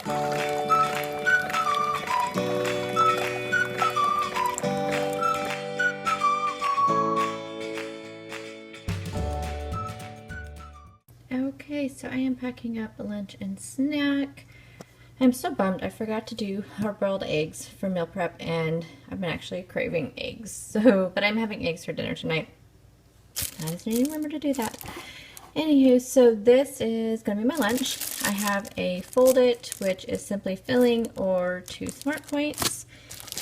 Okay, so I am packing up a lunch and snack. I'm so bummed I forgot to do hard-boiled eggs for meal prep, and I've been actually craving eggs. But I'm having eggs for dinner tonight. I just need to remember to do that. Anywho, so this is going to be my lunch. I have a Fold It, which is simply filling, or 2 Smart Points.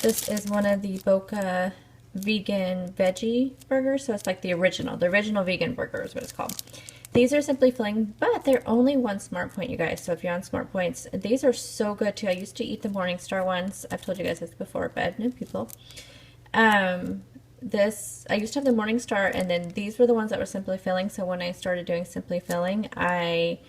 This is one of the Boca vegan veggie burgers, so it's like the original vegan burger is what it's called. These are simply filling, but they're only 1 Smart Point, you guys. So if you're on Smart Points, these are so good too. I used to eat the Morningstar ones. I've told you guys this before, but new people. I used to have the Morningstar, and then these were the ones that were simply filling. So when I started doing simply filling, I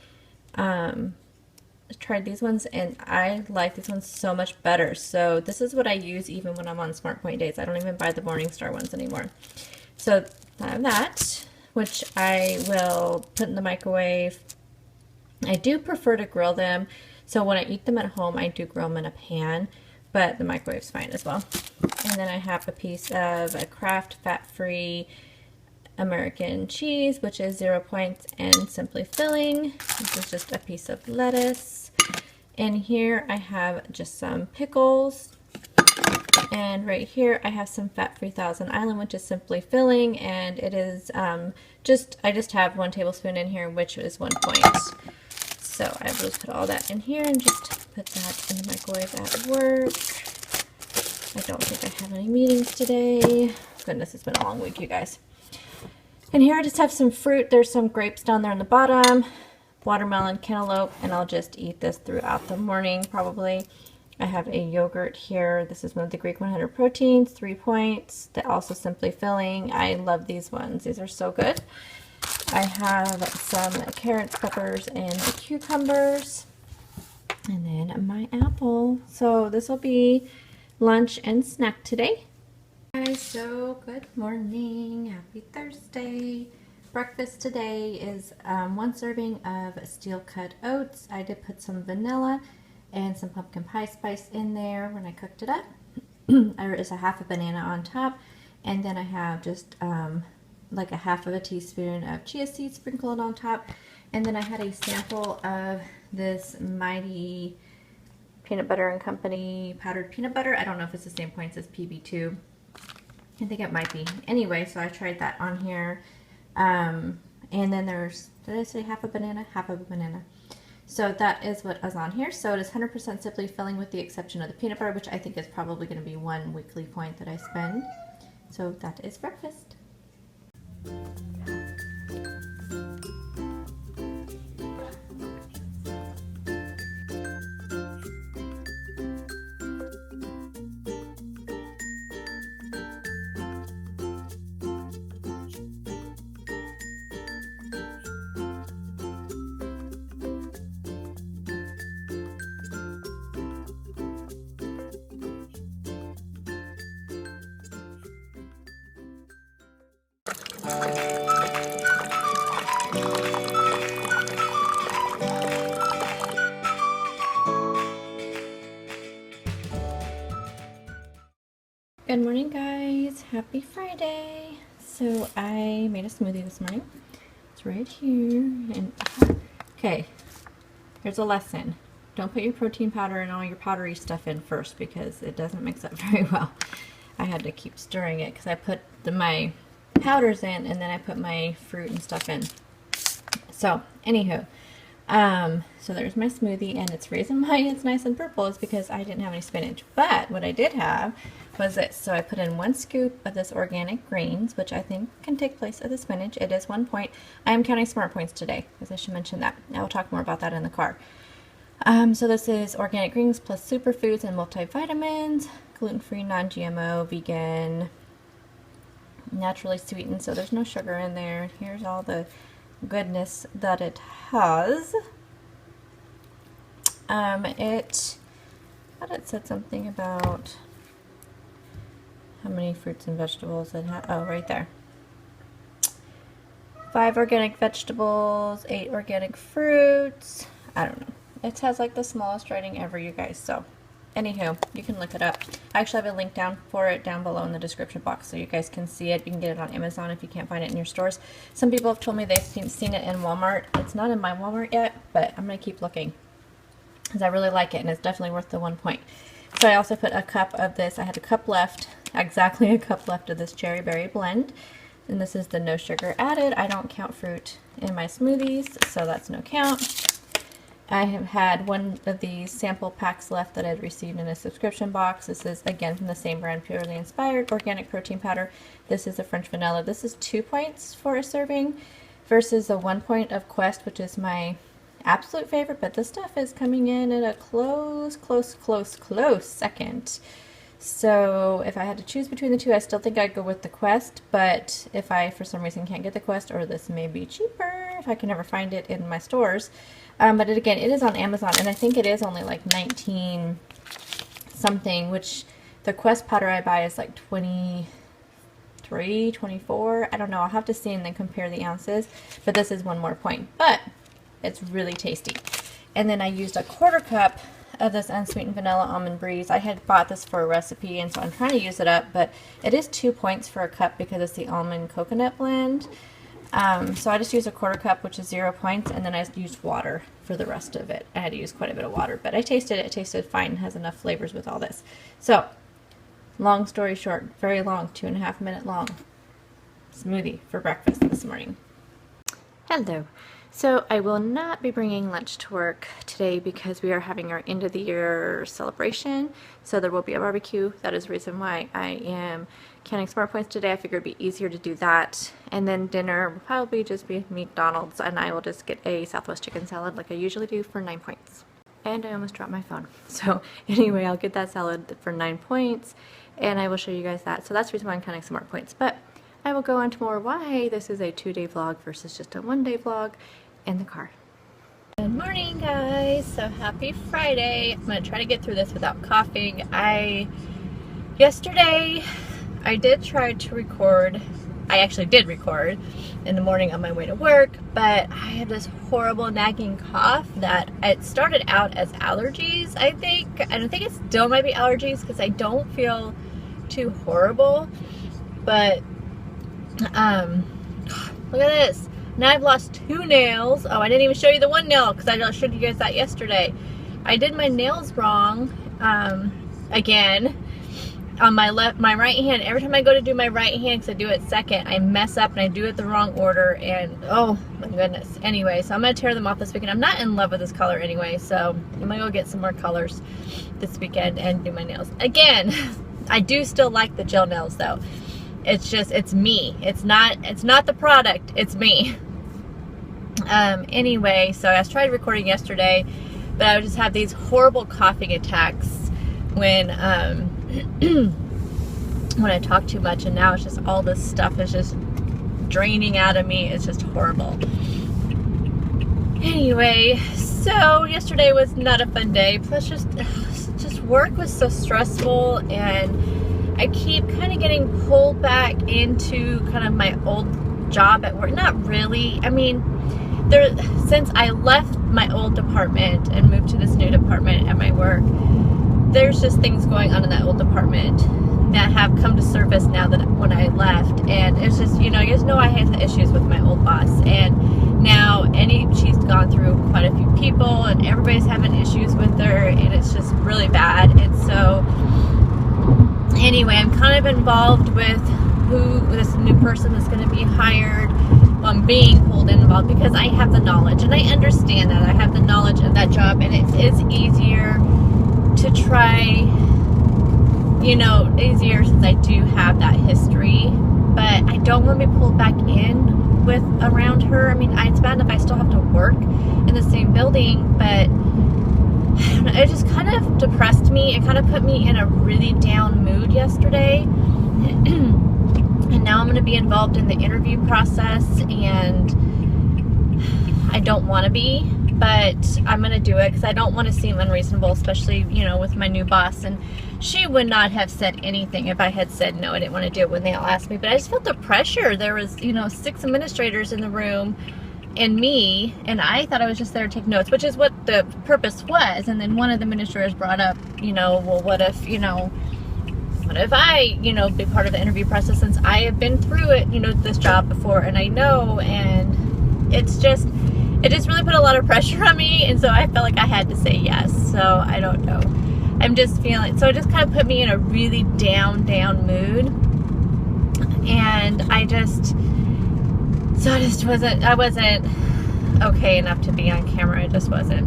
tried these ones, and I like these ones so much better. So this is what I use even when I'm on Smart Point days. I don't even buy the Morningstar ones anymore. So I have that, which I will put in the microwave. I do prefer to grill them. So when I eat them at home, I do grill them in a pan, but the microwave's fine as well. And then I have a piece of a Kraft fat-free American cheese, which is 0 points and simply filling. This is just a piece of lettuce. And here I have just some pickles. And right here I have some fat-free Thousand Island, which is simply filling, and it is I just have 1 tablespoon in here, which is 1 point. So I will just put all that in here and just put that in the microwave at work. I don't think I have any meetings today. Goodness, it's been a long week, you guys. And here I just have some fruit. There's some grapes down there in the bottom, watermelon, cantaloupe, and I'll just eat this throughout the morning probably. I have a yogurt here. This is one of the Greek 100 proteins, 3 points. They're also simply filling. I love these ones. These are so good. I have some carrots, peppers, and cucumbers. And then my apple. So this will be lunch and snack today. Guys, so good morning. Happy Thursday. Breakfast today is 1 serving of steel cut oats. I did put some vanilla and some pumpkin pie spice in there when I cooked it up. There is a half a banana on top, and then I have just like a half of a teaspoon of chia seeds sprinkled on top, and then I had a sample of this Mighty Peanut Butter and Company powdered peanut butter. I don't know if it's the same points as PB2. I think it might be. Anyway, so I tried that on here, and then there's, did I say half a banana? Half of a banana. So that is what is on here. So it is 100% simply filling with the exception of the peanut butter, which I think is probably going to be 1 weekly point that I spend. So that is breakfast. Good morning, guys. Happy Friday. So I made a smoothie this morning. It's right here. And okay, here's a lesson. Don't put your protein powder and all your powdery stuff in first because it doesn't mix up very well. I had to keep stirring it because I put my powders in and then I put my fruit and stuff in. So anywho, so there's my smoothie, and it's reason why it's nice and purple is because I didn't have any spinach. But what I did have was this. So I put in 1 scoop of this organic greens, which I think can take place of the spinach. It is 1 point. I am counting Smart Points today, because I should mention that. I will talk more about that in the car. So this is organic greens plus superfoods and multivitamins, gluten-free, non-GMO, vegan, naturally sweetened, so there's no sugar in there. Here's all the goodness that it has. I thought it said something about how many fruits and vegetables it has. Oh, right there. 5 organic vegetables, 8 organic fruits. I don't know. It has like the smallest writing ever, you guys. So anywho, you can look it up. I actually have a link down for it down below in the description box so you guys can see it. You can get it on Amazon if you can't find it in your stores. Some people have told me they've seen it in Walmart. It's not in my Walmart yet, but I'm going to keep looking because I really like it and it's definitely worth the 1 point. So I also put a cup of this. I had a cup left, exactly a cup left of this cherry berry blend. And this is the no sugar added. I don't count fruit in my smoothies, so that's no count. I have had one of these sample packs left that I'd received in a subscription box. This is, again, from the same brand, Purely Inspired Organic Protein Powder. This is a French vanilla. This is 2 points for a serving versus a 1 point of Quest, which is my absolute favorite. But this stuff is coming in at a close second. So if I had to choose between the two, I still think I'd go with the Quest. But if I, for some reason, can't get the Quest, or this may be cheaper, if I can never find it in my stores. But again, it is on Amazon, and I think it is only like 19 something, which the Quest powder I buy is like 23, 24. I don't know. I'll have to see and then compare the ounces. But this is 1 more point. But it's really tasty. And then I used a 1/4 cup of this unsweetened vanilla almond breeze. I had bought this for a recipe, and so I'm trying to use it up. But it is 2 points for a cup because it's the almond coconut blend. So I just used a 1/4 cup, which is 0 points, and then I used water for the rest of it. I had to use quite a bit of water, but I tasted it. It tasted fine. It has enough flavors with all this. So, long story short, very long, 2.5 minute long smoothie for breakfast this morning. Hello. So I will not be bringing lunch to work today because we are having our end of the year celebration. So there will be a barbecue. That is the reason why I am counting Smart Points today. I figured it'd be easier to do that. And then dinner will probably just be McDonald's, and I will just get a Southwest chicken salad like I usually do for 9 points. And I almost dropped my phone. So anyway, I'll get that salad for 9 points, and I will show you guys that. So that's the reason why I'm counting Smart Points. But I will go on to more why this is a 2-day vlog versus just a 1-day vlog in the car. Good morning, guys. So happy Friday. I'm going to try to get through this without coughing. Yesterday I did try to record. I actually did record in the morning on my way to work, but I have this horrible nagging cough that it started out as allergies, I think. I don't think it still might be allergies because I don't feel too horrible, but look at this. Now I've lost 2 nails. Oh, I didn't even show you the 1 nail because I showed you guys that yesterday. I did my nails wrong again. On my right hand, every time I go to do my right hand, because I do it second, I mess up and I do it the wrong order, and oh my goodness. Anyway, so I'm going to tear them off this weekend. I'm not in love with this color anyway, so I'm going to go get some more colors this weekend and do my nails. Again, I do still like the gel nails though. It's just, it's me. It's not the product, it's me. Anyway, so I was trying recording yesterday, but I would just have these horrible coughing attacks when when I talk too much, and now it's just all this stuff is just draining out of me. It's just horrible. Anyway, so yesterday was not a fun day. Plus just work was so stressful, and I keep kind of getting pulled back into kind of my old job at work. Not really. I mean, since I left my old department and moved to this new department at my work, there's just things going on in that old department that have come to surface now that when I left, and it's just, you guys know I had issues with my old boss, and now she's gone through quite a few people, and everybody's having issues with her, and it's just really bad. And so anyway, I'm kind of involved with who this new person is going to be hired. I'm being pulled involved because I have the knowledge, and I understand that I have the knowledge of that job, and it is easier to try, easier since I do have that history, but I don't want to be pulled back in with around her. I mean, it's bad enough I still have to work in the same building, but it just kind of depressed me. It kind of put me in a really down mood yesterday. And now I'm going to be involved in the interview process, and I don't want to be, but I'm going to do it because I don't want to seem unreasonable, especially, with my new boss. And she would not have said anything if I had said no, I didn't want to do it when they all asked me. But I just felt the pressure. There was, 6 administrators in the room, and me, and I thought I was just there to take notes, which is what the purpose was. And then one of the administrators brought up, well, what if I, be part of the interview process, since I have been through it, this job before, and I know, and it just really put a lot of pressure on me, and so I felt like I had to say yes. So I don't know. I'm just feeling, so it just kind of put me in a really down mood, and I wasn't okay enough to be on camera. I just wasn't.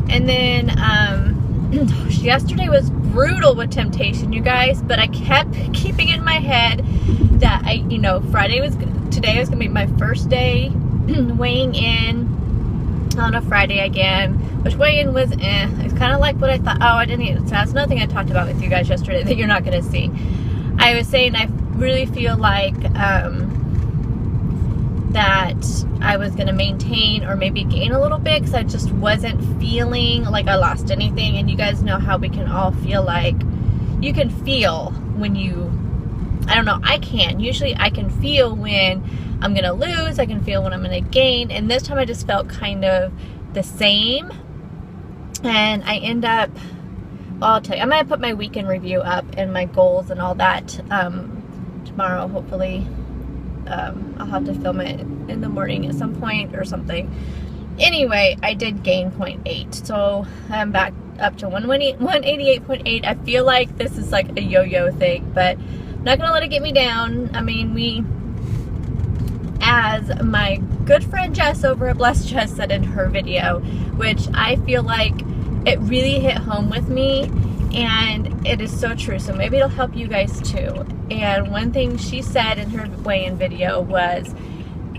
And then, yesterday was brutal with temptation, you guys, but I kept keeping in my head that today was gonna be my first day weighing in on a Friday again, which weigh-in was it's kind of like what I thought. Oh, I didn't even, so that's another thing I talked about with you guys yesterday that you're not going to see. I was saying I really feel like that I was going to maintain or maybe gain a little bit, because I just wasn't feeling like I lost anything. And you guys know how we can all feel like, you can feel when usually I can feel when I'm going to lose, I can feel when I'm going to gain, and this time I just felt kind of the same. And I end up, well, I'll tell you, I'm going to put my weekend review up and my goals and all that tomorrow, hopefully. I'll have to film it in the morning at some point or something. Anyway, I did gain 0.8, so I'm back up to 188.8. I feel like this is like a yo-yo thing, but I'm not going to let it get me down. I mean, as my good friend Jess over at Blessed Jess said in her video, which I feel like it really hit home with me, and it is so true, so maybe it'll help you guys too. And one thing she said in her weigh-in video was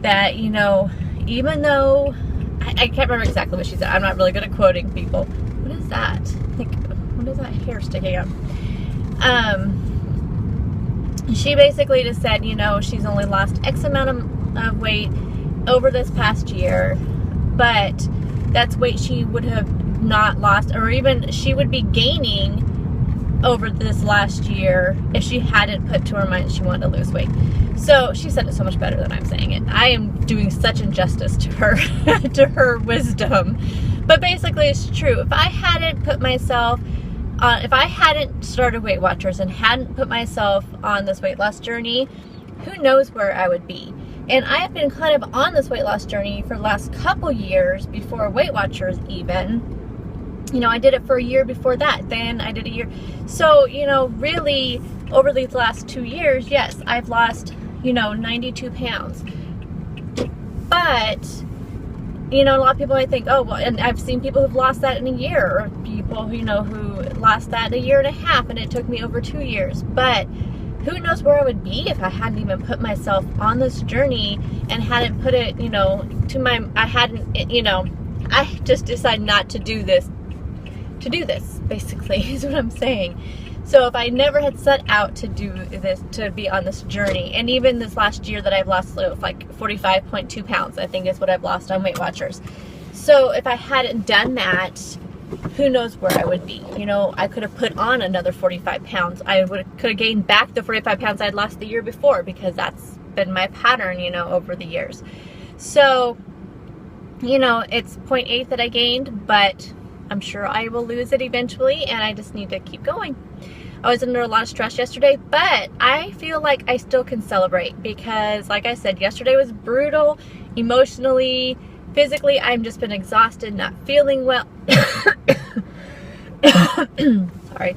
that, even though, I can't remember exactly what she said, I'm not really good at quoting people. What is that? What is that hair sticking up? She basically just said, she's only lost X amount of weight over this past year, but that's weight she would have not lost, or even she would be gaining over this last year if she hadn't put to her mind she wanted to lose weight. So she said it so much better than I'm saying it. I am doing such injustice to her to her wisdom, but basically it's true. If I hadn't started Weight Watchers and hadn't put myself on this weight loss journey, who knows where I would be. And I have been kind of on this weight loss journey for the last couple years before Weight Watchers even. I did it for a year before that. Then I did a year. So, really over these last 2 years, yes, I've lost, 92 pounds. But, a lot of people might think, oh, well, and I've seen people who've lost that in a year, or people, who lost that in a year and a half, and it took me over 2 years. But who knows where I would be if I hadn't even put myself on this journey and hadn't put it, I just decided not to do this. Basically is what I'm saying. So if I never had set out to do this, to be on this journey, and even this last year that I've lost like 45.2 pounds, I think is what I've lost on Weight Watchers. So if I hadn't done that, who knows where I would be. I could have put on another 45 pounds. I could have gained back the 45 pounds I'd lost the year before, because that's been my pattern, over the years. So, it's 0.8 that I gained, but I'm sure I will lose it eventually, and I just need to keep going. I was under a lot of stress yesterday, but I feel like I still can celebrate, because like I said, yesterday was brutal emotionally, physically. I've just been exhausted, not feeling well. Sorry.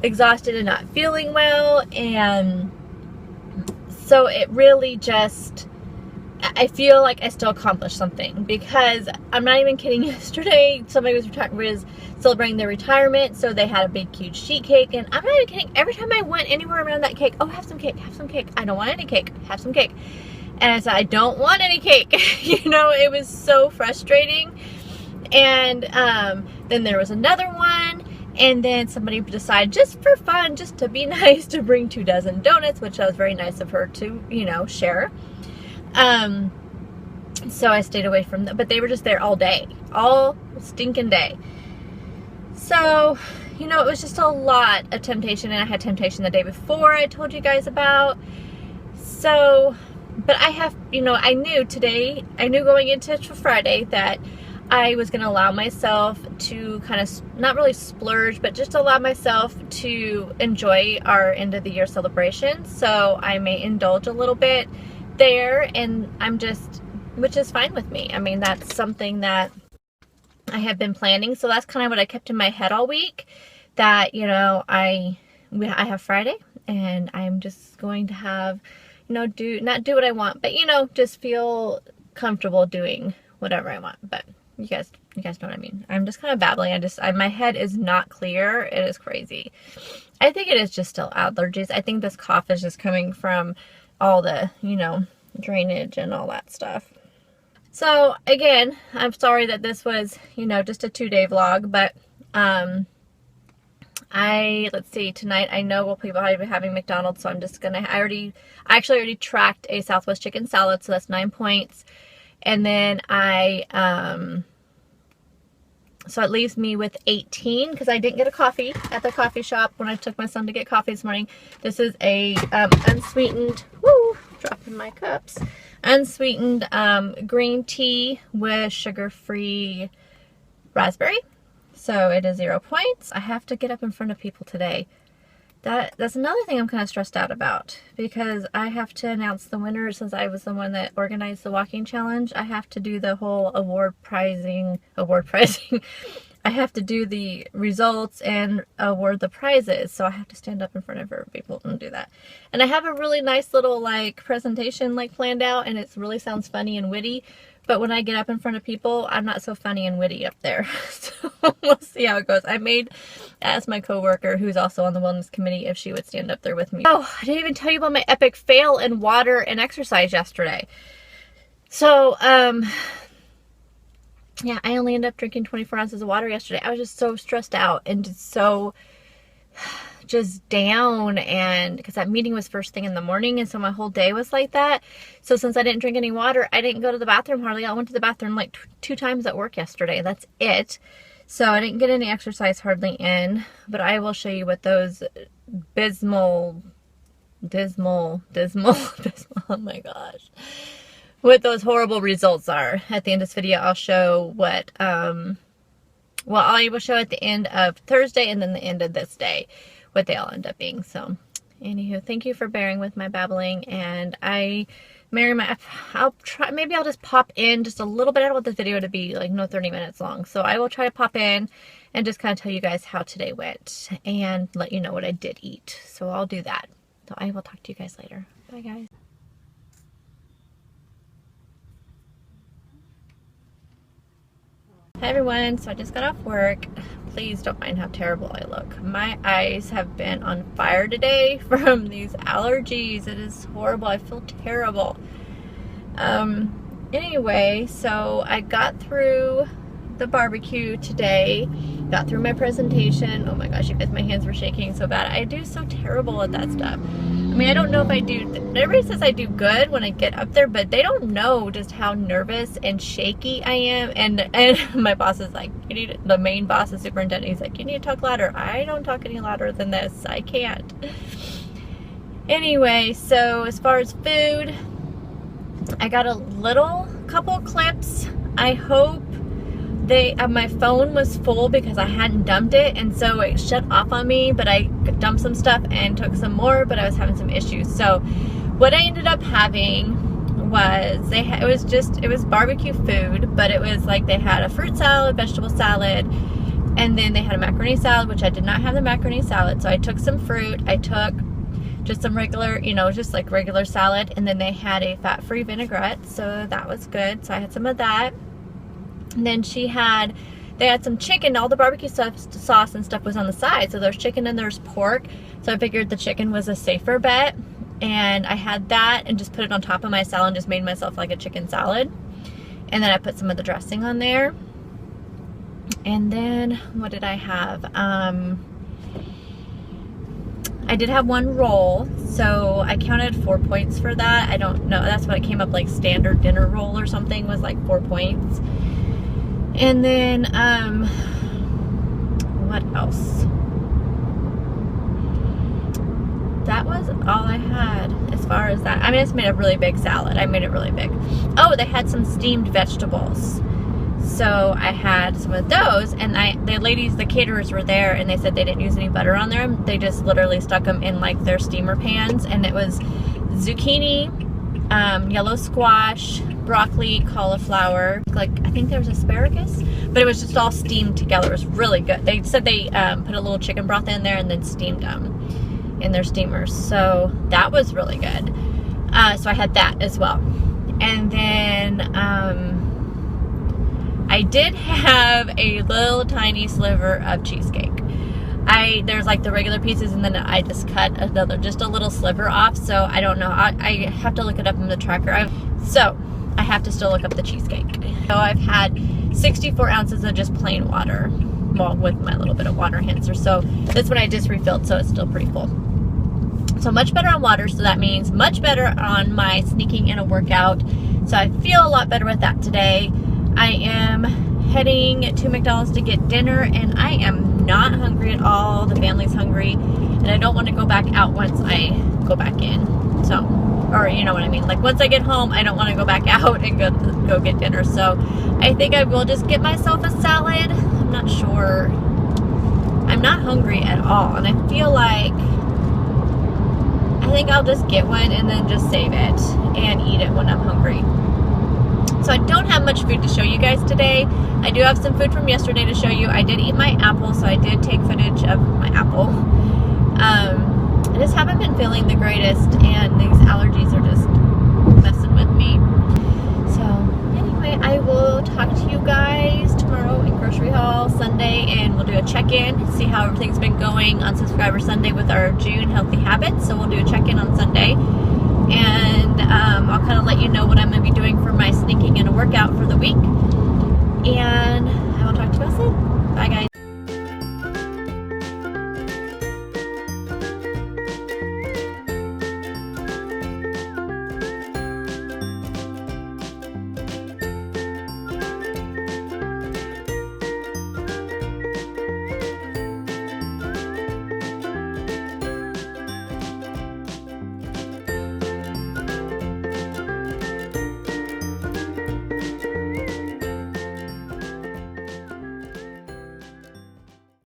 Exhausted and not feeling well, and so it really just, I feel like I still accomplished something, because I'm not even kidding. Yesterday, somebody was celebrating their retirement, so they had a big, huge sheet cake, and I'm not even kidding. Every time I went anywhere around that cake, oh, have some cake, have some cake. I don't want any cake, have some cake. And I said, I don't want any cake. It was so frustrating. And then there was another one, and then somebody decided, just for fun, just to be nice, to bring 2 dozen donuts, which was very nice of her to, share. So I stayed away from them, but they were just there all day, all stinking day. So, it was just a lot of temptation, and I had temptation the day before I told you guys about. So, but I have, you know, I knew going into Friday that I was going to allow myself to kind of, not really splurge, but just allow myself to enjoy our end of the year celebration. So I may indulge a little bit there, and which is fine with me. I mean, that's something that I have been planning. So that's kind of what I kept in my head all week, that, you know, I have Friday, and I'm just going to have, you know, not do what I want, but, you know, just feel comfortable doing whatever I want. But you guys know what I mean. I'm just kind of babbling. My head is not clear. It is crazy. I think it is just still allergies. I think this cough is just coming from all the, you know, drainage and all that stuff. So again, I'm sorry that this was, you know, just a 2-day vlog, but let's see, tonight I know we'll probably be having McDonald's, so I'm just gonna, I actually already tracked a Southwest chicken salad, so that's 9 points. And then so it leaves me with 18, because I didn't get a coffee at the coffee shop when I took my son to get coffee this morning. This is a unsweetened, dropping my cups, unsweetened green tea with sugar-free raspberry. So it is 0 points. I have to get up in front of people today. That's another thing I'm kind of stressed out about, because I have to announce the winner. Since I was the one that organized the walking challenge, I have to do the whole award pricing. I have to do the results and award the prizes. So I have to stand up in front of people and do that. And I have a really nice little like presentation like planned out, and it really sounds funny and witty. But when I get up in front of people, I'm not so funny and witty up there. So we'll see how it goes. I asked my coworker, who's also on the wellness committee, if she would stand up there with me. Oh, I didn't even tell you about my epic fail in water and exercise yesterday. So, yeah, I only ended up drinking 24 ounces of water yesterday. I was just so stressed out and just down, and because that meeting was first thing in the morning, and so my whole day was like that. So since I didn't drink any water, I didn't go to the bathroom hardly. I went to the bathroom like 2 times at work yesterday. That's it. So I didn't get any exercise hardly in, but I will show you what those dismal, oh my gosh, what those horrible results are. At the end of this video, I'll show what, I will show at the end of Thursday and then the end of this day what they all end up being. So anywho, thank you for bearing with my babbling, and I'll try, maybe I'll just pop in just a little bit. I don't want this video to be like 30 minutes long, so I will try to pop in and just kind of tell you guys how today went and let you know what I did eat. So I'll do that. So I will talk to you guys later. Bye guys. Hi everyone, so I just got off work. Please don't mind how terrible I look. My eyes have been on fire today from these allergies. It is horrible. I feel terrible. Anyway, so I got through the barbecue today, got through my presentation. Oh my gosh, you guys, my hands were shaking so bad. I do so terrible at that stuff. I mean, I don't know if I do, everybody says I do good when I get up there, but they don't know just how nervous and shaky I am. And my boss is like, the main boss, the superintendent, he's like, you need to talk louder. I don't talk any louder than this. I can't. Anyway, so as far as food, I got a couple clips. I hope my phone was full because I hadn't dumped it, and so it shut off on me, but I dumped some stuff and took some more, but I was having some issues. So what I ended up having was, it was barbecue food, but it was like they had a fruit salad, vegetable salad, and then they had a macaroni salad, which I did not have the macaroni salad. So I took some fruit, I took just some regular, just like regular salad, and then they had a fat-free vinaigrette, so that was good. So I had some of that. And then they had some chicken. All the barbecue sauce and stuff was on the side. So there's chicken and there's pork. So I figured the chicken was a safer bet. And I had that and just put it on top of my salad and just made myself like a chicken salad. And then I put some of the dressing on there. And then what did I have? I did have one roll. So I counted 4 points for that. I don't know. That's what it came up like, standard dinner roll or something was like 4 points. And then, what else? That was was all I had as far as that. I mean, I just made a really big salad. I made it really big. Oh, they had some steamed vegetables. So I had some of those, and the ladies, the caterers were there, and they said they didn't use any butter on them. They just literally stuck them in like their steamer pans, and it was zucchini, yellow squash, broccoli, cauliflower, like I think there was asparagus, but it was just all steamed together. It was really good. They said they put a little chicken broth in there and then steamed them in their steamers. So that was really good. So I had that as well. And then I did have a little tiny sliver of cheesecake. There's like the regular pieces, and then I just cut just a little sliver off. So I don't know. I have to look it up in the tracker. So I have to still look up the cheesecake. So I've had 64 ounces of just plain water, well, with my little bit of water enhancer. So this one I just refilled, so it's still pretty full. So much better on water, so that means much better on my sneaking in a workout. So I feel a lot better with that today. I am heading to McDonald's to get dinner, and I am not hungry at all. The family's hungry, and I don't want to go back out once I go back in. So, or you know what I mean. Like once I get home, I don't want to go back out and go get dinner. So I think I will just get myself a salad. I'm not sure. I'm not hungry at all, and I feel like I think I'll just get one and then just save it and eat it when I'm hungry. So I don't have much food to show you guys today. I do have some food from yesterday to show you. I did eat my apple, so I did take footage of my apple. I just haven't been feeling the greatest, and these allergies are just messing with me. So anyway, I will talk to you guys tomorrow in grocery haul Sunday, and we'll do a check-in, see how everything's been going on Subscriber Sunday with our June healthy habits. So we'll do a check-in on Sunday, and I'll kind of let you know what I'm going to be doing for my sneaking in a workout for the week. And I will talk to you guys soon. Bye, guys.